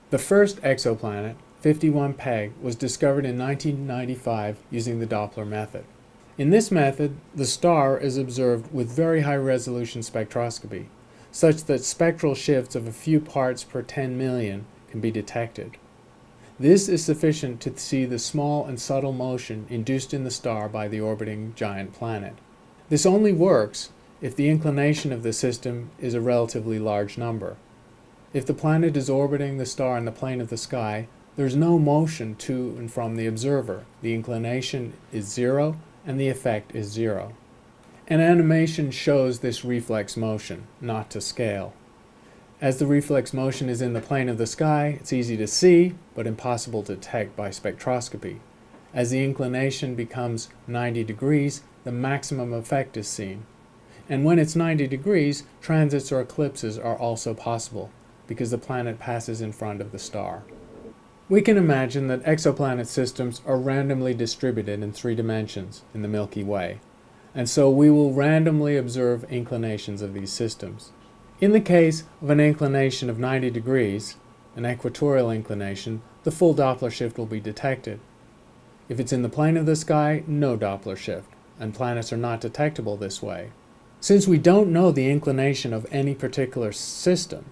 The first exoplanet, 51 Peg, was discovered in 1995 using the Doppler method. In this method, the star is observed with very high resolution spectroscopy, such that spectral shifts of a few parts per 10 million can be detected. This is sufficient to see the small and subtle motion induced in the star by the orbiting giant planet. This only works if the inclination of the system is a relatively large number. If the planet is orbiting the star in the plane of the sky, there is no motion to and from the observer. The inclination is zero and the effect is zero. An animation shows this reflex motion, not to scale. As the reflex motion is in the plane of the sky, it's easy to see, but impossible to detect by spectroscopy. As the inclination becomes 90 degrees, the maximum effect is seen. And when it's 90 degrees, transits or eclipses are also possible, because the planet passes in front of the star. We can imagine that exoplanet systems are randomly distributed in 3 dimensions in the Milky Way, and so we will randomly observe inclinations of these systems. In the case of an inclination of 90 degrees, an equatorial inclination, the full Doppler shift will be detected. If it's in the plane of the sky, no Doppler shift, and planets are not detectable this way. Since we don't know the inclination of any particular system,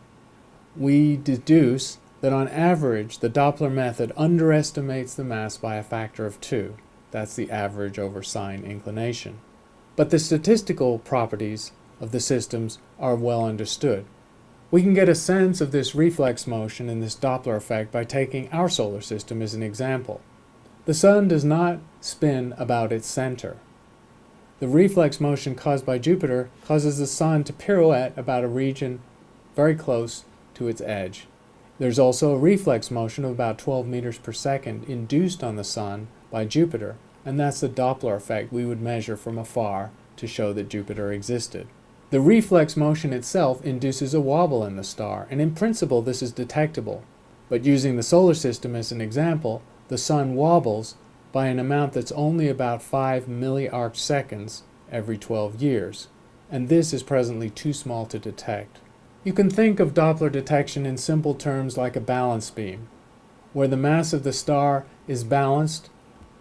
we deduce that on average the Doppler method underestimates the mass by a factor of 2. That's the average over sine inclination. But the statistical properties of the systems are well understood. We can get a sense of this reflex motion and this Doppler effect by taking our solar system as an example. The Sun does not spin about its center. The reflex motion caused by Jupiter causes the Sun to pirouette about a region very close to its edge. There's also a reflex motion of about 12 meters per second induced on the Sun by Jupiter, and that's the Doppler effect we would measure from afar to show that Jupiter existed. The reflex motion itself induces a wobble in the star, and in principle this is detectable. But using the solar system as an example, the Sun wobbles by an amount that's only about 5 milliarc seconds every 12 years, and this is presently too small to detect. You can think of Doppler detection in simple terms like a balance beam, where the mass of the star is balanced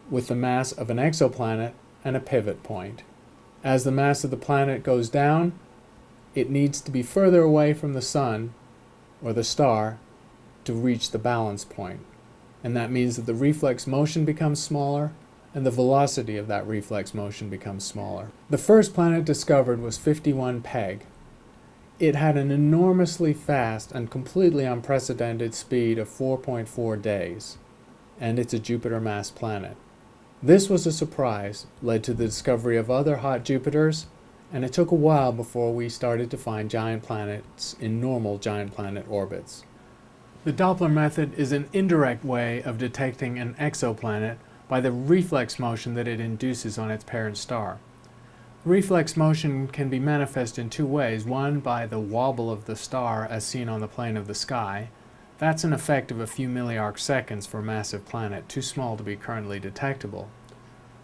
with the mass of an exoplanet and a pivot point. As the mass of the planet goes down, it needs to be further away from the Sun or the star to reach the balance point. And that means that the reflex motion becomes smaller and the velocity of that reflex motion becomes smaller. The first planet discovered was 51 Peg. It had an enormously fast and completely unprecedented speed of 4.4 days, and it's a Jupiter-mass planet. This was a surprise, led to the discovery of other hot Jupiters, and it took a while before we started to find giant planets in normal giant planet orbits. The Doppler method is an indirect way of detecting an exoplanet by the reflex motion that it induces on its parent star. Reflex motion can be manifest in 2 ways. One, by the wobble of the star as seen on the plane of the sky. That's an effect of a few milliarc seconds for a massive planet, too small to be currently detectable.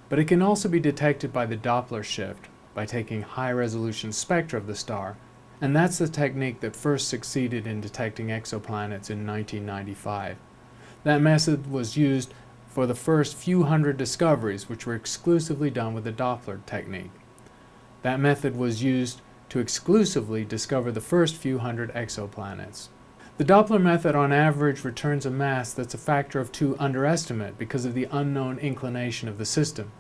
But it can also be detected by the Doppler shift, by taking high-resolution spectra of the star, and that's the technique that first succeeded in detecting exoplanets in 1995. That method was used for the first few hundred discoveries, which were exclusively done with the Doppler technique. That method was used to exclusively discover the first few hundred exoplanets. The Doppler method on average returns a mass that's a factor of 2 underestimate because of the unknown inclination of the system.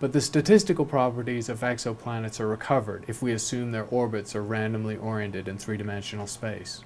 But the statistical properties of exoplanets are recovered if we assume their orbits are randomly oriented in 3-dimensional space.